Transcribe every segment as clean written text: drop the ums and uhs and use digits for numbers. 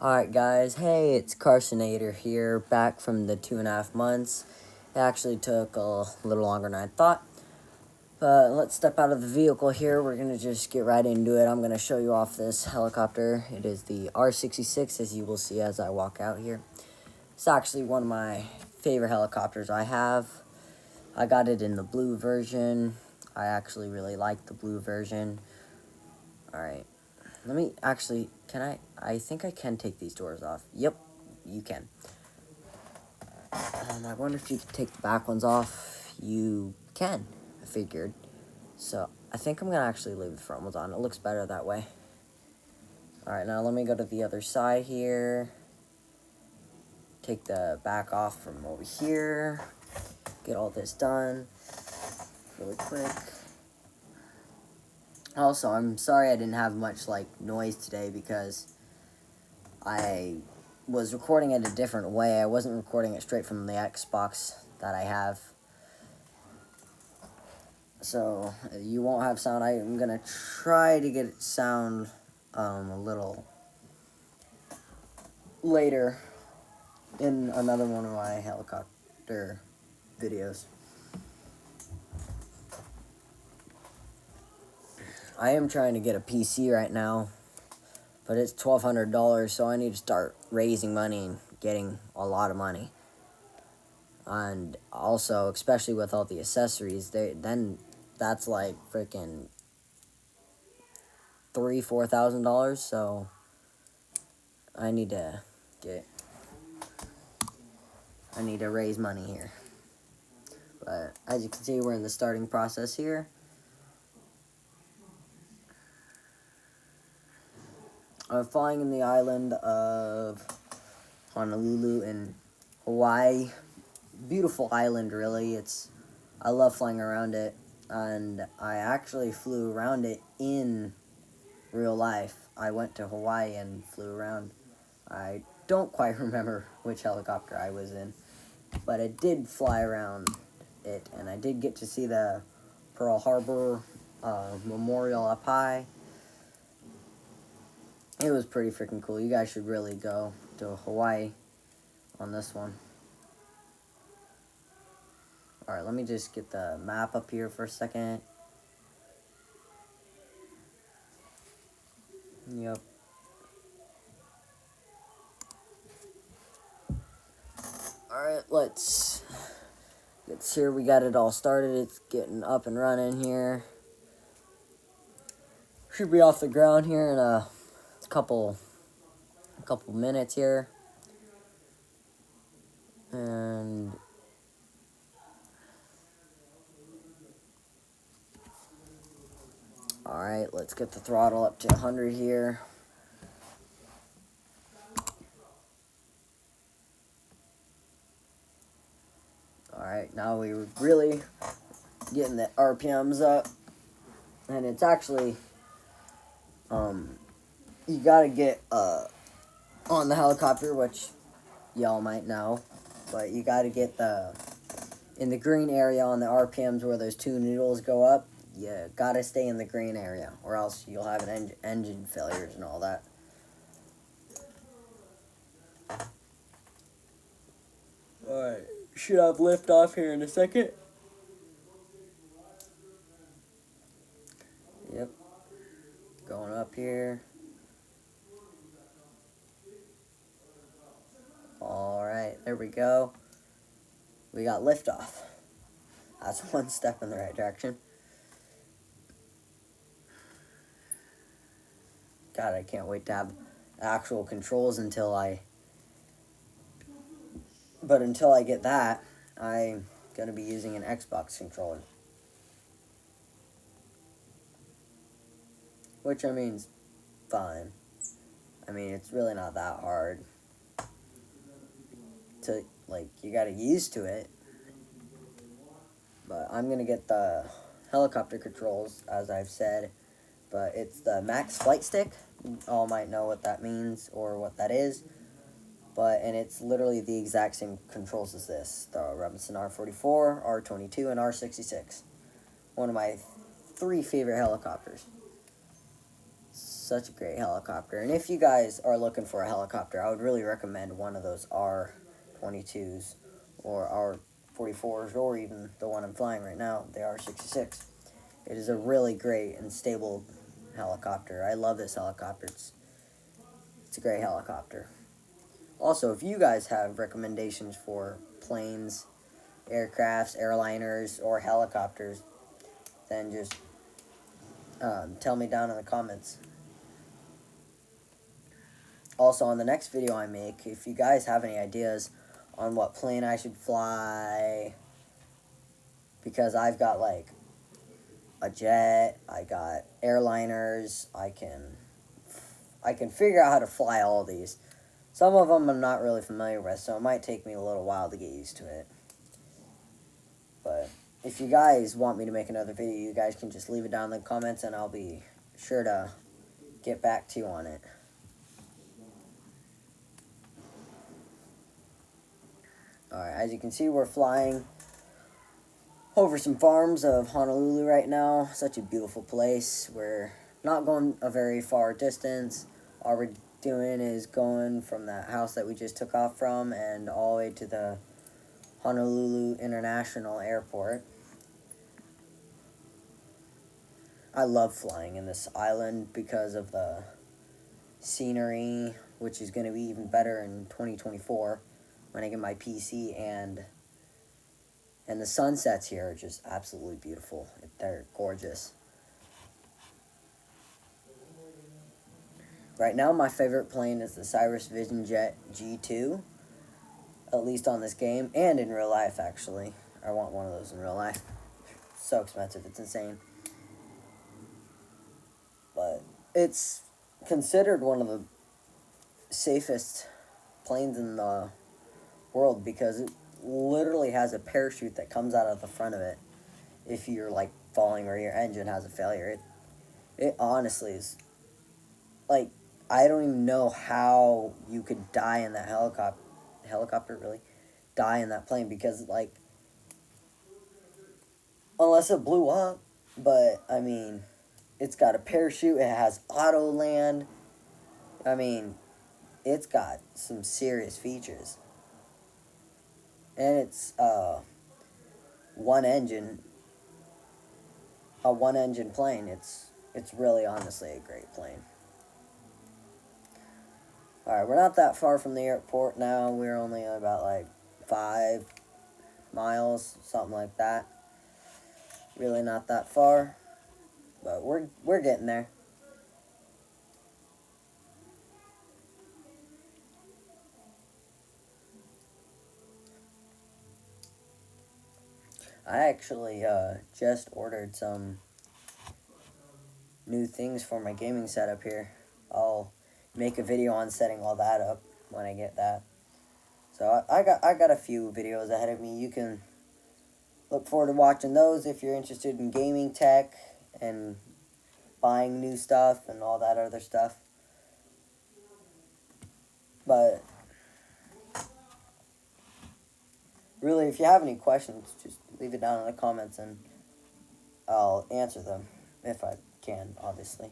Alright guys, hey, it's Carsonator here, back from the 2.5 months. It actually took a little longer than I thought. But let's step out of the vehicle here. We're going to just get right into it. I'm going to show you off this helicopter. It is the R66, as you will see as I walk out here. It's actually one of my favorite helicopters I have. I got it in the blue version. I actually really like the blue version. Alright. Let me actually, I think I can take these doors off. Yep, you can. I wonder if you can take the back ones off. You can, I figured. So, I think I'm going to actually leave the front ones on. It looks better that way. Alright, now let me go to the other side here. Take the back off from over here. Get all this done really quick. Also, I'm sorry I didn't have much, noise today because I was recording it a different way. I wasn't recording it straight from the Xbox that I have. So, you won't have sound. I'm going to try to get it sound a little later in another one of my helicopter videos. I am trying to get a PC right now, but it's $1,200, so I need to start raising money and getting a lot of money. And also, especially with all the accessories, then that's like freaking $3,000-$4,000. So I need to raise money here. But as you can see, we're in the starting process here. I'm flying in the island of Honolulu in Hawaii. Beautiful island, really. I love flying around it, and I actually flew around it in real life. I went to Hawaii and flew around. I don't quite remember which helicopter I was in, but I did fly around it, and I did get to see the Pearl Harbor Memorial up high. It was pretty freaking cool. You guys should really go to Hawaii on this one. Alright, let me just get the map up here for a second. Yep. Alright, let's here. We got it all started. It's getting up and running here. Should be off the ground here in a couple minutes here. And alright, let's get the throttle up to 100 here. Alright, now we're really getting the RPMs up. And it's actually, you gotta get on the helicopter, which y'all might know, but you gotta get in the green area on the RPMs where those two needles go up. You gotta stay in the green area, or else you'll have engine failures and all that. Alright, should have lift off here in a second. Yep. Going up here. Alright, there we go. We got liftoff. That's one step in the right direction. God, I can't wait to have actual controls until I get that, I'm going to be using an Xbox controller. Which, I mean, is fine. I mean, it's really not that hard to, you got to get used to it. But I'm going to get the helicopter controls, as I've said. But it's the Max Flight Stick. You all might know what that means or what that is. And it's literally the exact same controls as this. The Robinson R44, R22, and R66. One of my 3 favorite helicopters. such a great helicopter. And if you guys are looking for a helicopter, I would really recommend one of those R22s or R44s, or even the one I'm flying right now, the R66. It is a really great and stable helicopter. I love this helicopter. It's a great helicopter. Also, if you guys have recommendations for planes, aircrafts, airliners, or helicopters, then just tell me down in the comments. Also, on the next video I make, if you guys have any ideas on what plane I should fly, because I've got like a jet, I got airliners, I can figure out how to fly all these. Some of them I'm not really familiar with, so it might take me a little while to get used to it. But if you guys want me to make another video, you guys can just leave it down in the comments, and I'll be sure to get back to you on it. Alright, as you can see, we're flying over some farms of Honolulu right now. Such a beautiful place. We're not going a very far distance. All we're doing is going from that house that we just took off from and all the way to the Honolulu International Airport. I love flying in this island because of the scenery, which is going to be even better in 2024 when I get my PC, and the sunsets here are just absolutely beautiful. They're gorgeous. Right now, my favorite plane is the Cirrus Vision Jet G2, at least on this game, and in real life, actually. I want one of those in real life. So expensive, it's insane. But it's considered one of the safest planes in the world because it literally has a parachute that comes out of the front of it if you're like falling or your engine has a failure. It honestly is like, I don't even know how you could die in that helicopter really die in that plane, because like, unless it blew up. But I mean, it's got a parachute, it has auto land. I mean, it's got some serious features. And it's one engine plane. It's really honestly a great plane. Alright, we're not that far from the airport now. We're only about like 5 miles, something like that. Really not that far, but we're getting there. I actually just ordered some new things for my gaming setup here. I'll make a video on setting all that up when I get that. So I got a few videos ahead of me. You can look forward to watching those if you're interested in gaming tech and buying new stuff and all that other stuff. But really, if you have any questions, just leave it down in the comments and I'll answer them if I can, obviously.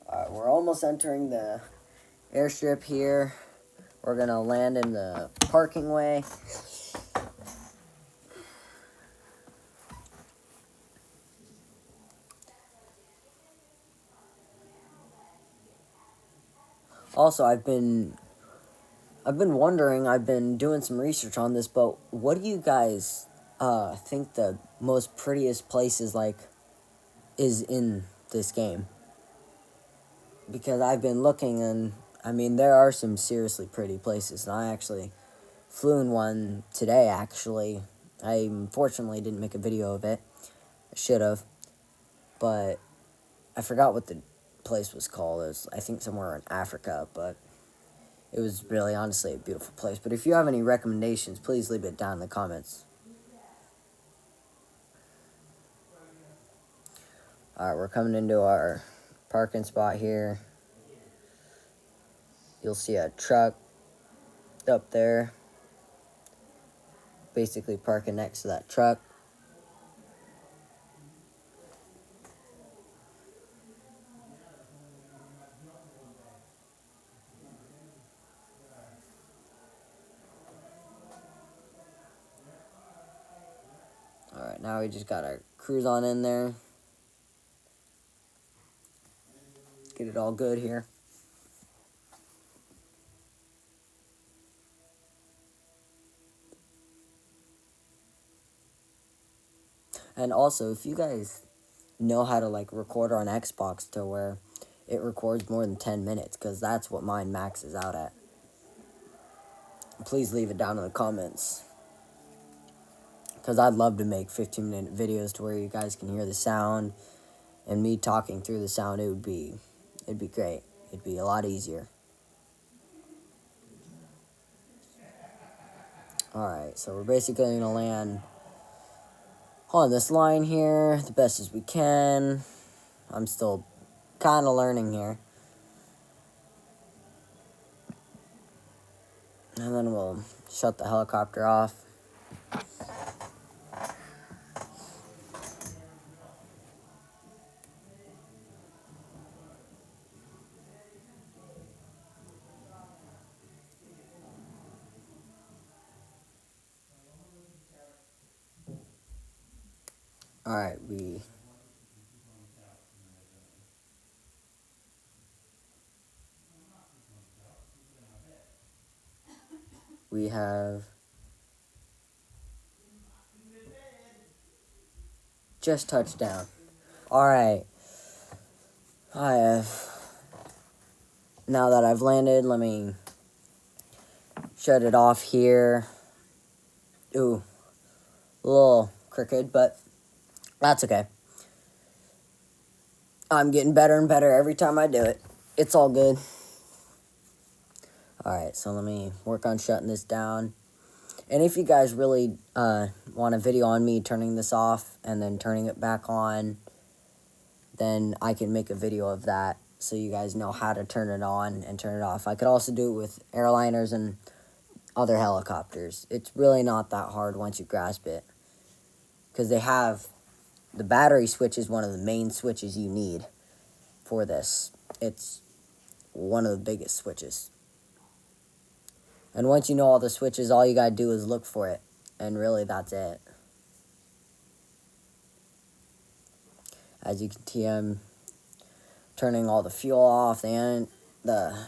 Alright, we're almost entering the airstrip here. We're going to land in the parking way. Also, I've been wondering, I've been doing some research on this, but what do you guys think the most prettiest place is in this game? Because I've been looking, and I mean, there are some seriously pretty places, and I actually flew in one today, actually. I unfortunately didn't make a video of it. I should have, but I forgot what the place was called. It was, I think, somewhere in Africa, but it was really, honestly, a beautiful place. But if you have any recommendations, please leave it down in the comments. Alright, we're coming into our parking spot here. you'll see a truck up there, basically parking next to that truck. Alright, now we just gotta cruise on in there. Get it all good here. And also, if you guys know how to like record on Xbox to where it records more than 10 minutes, because that's what mine maxes out at, please leave it down in the comments. Because I'd love to make 15-minute videos to where you guys can hear the sound and me talking through the sound. It'd be great. It'd be a lot easier. Alright, so we're basically going to land on this line here the best as we can. I'm still kind of learning here. And then we'll shut the helicopter off. Alright, we have just touched down. Alright, now that I've landed, let me shut it off here. Ooh, a little crooked, but that's okay. I'm getting better and better every time I do it. It's all good. Alright, so let me work on shutting this down. And if you guys really want a video on me turning this off and then turning it back on, then I can make a video of that so you guys know how to turn it on and turn it off. I could also do it with airliners and other helicopters. It's really not that hard once you grasp it, because they have the battery switch is one of the main switches you need for this. It's one of the biggest switches. And once you know all the switches, all you gotta do is look for it. And really, that's it. As you can see, I'm turning all the fuel off, and the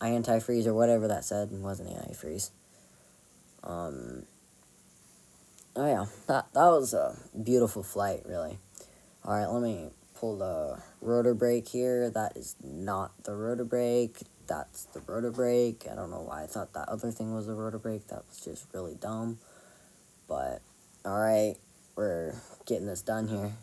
antifreeze or whatever that said. It wasn't antifreeze. Oh yeah, that was a beautiful flight, really. Alright, let me pull the rotor brake here. That is not the rotor brake. That's the rotor brake. I don't know why I thought that other thing was the rotor brake. That was just really dumb. But, alright, we're getting this done here.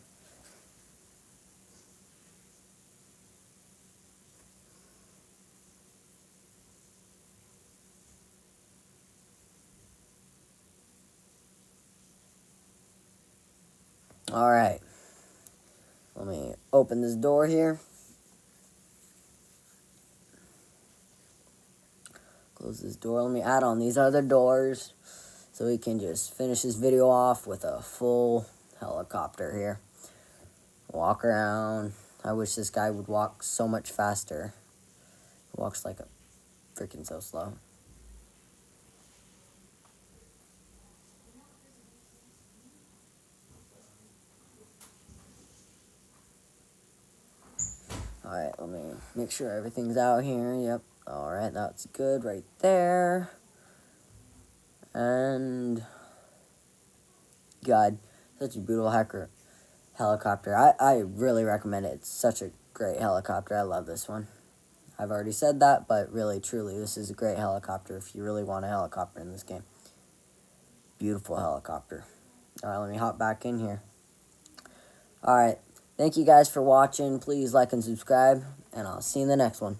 Alright, let me open this door here. Close this door. Let me add on these other doors so we can just finish this video off with a full helicopter here. Walk around. I wish this guy would walk so much faster. He walks like a freaking so slow. Alright, let me make sure everything's out here. Yep. Alright, that's good right there. And God, such a beautiful helicopter. I really recommend it. It's such a great helicopter. I love this one. I've already said that, but really, truly, this is a great helicopter if you really want a helicopter in this game. Beautiful helicopter. Alright, let me hop back in here. Alright, thank you guys for watching. Please like and subscribe, and I'll see you in the next one.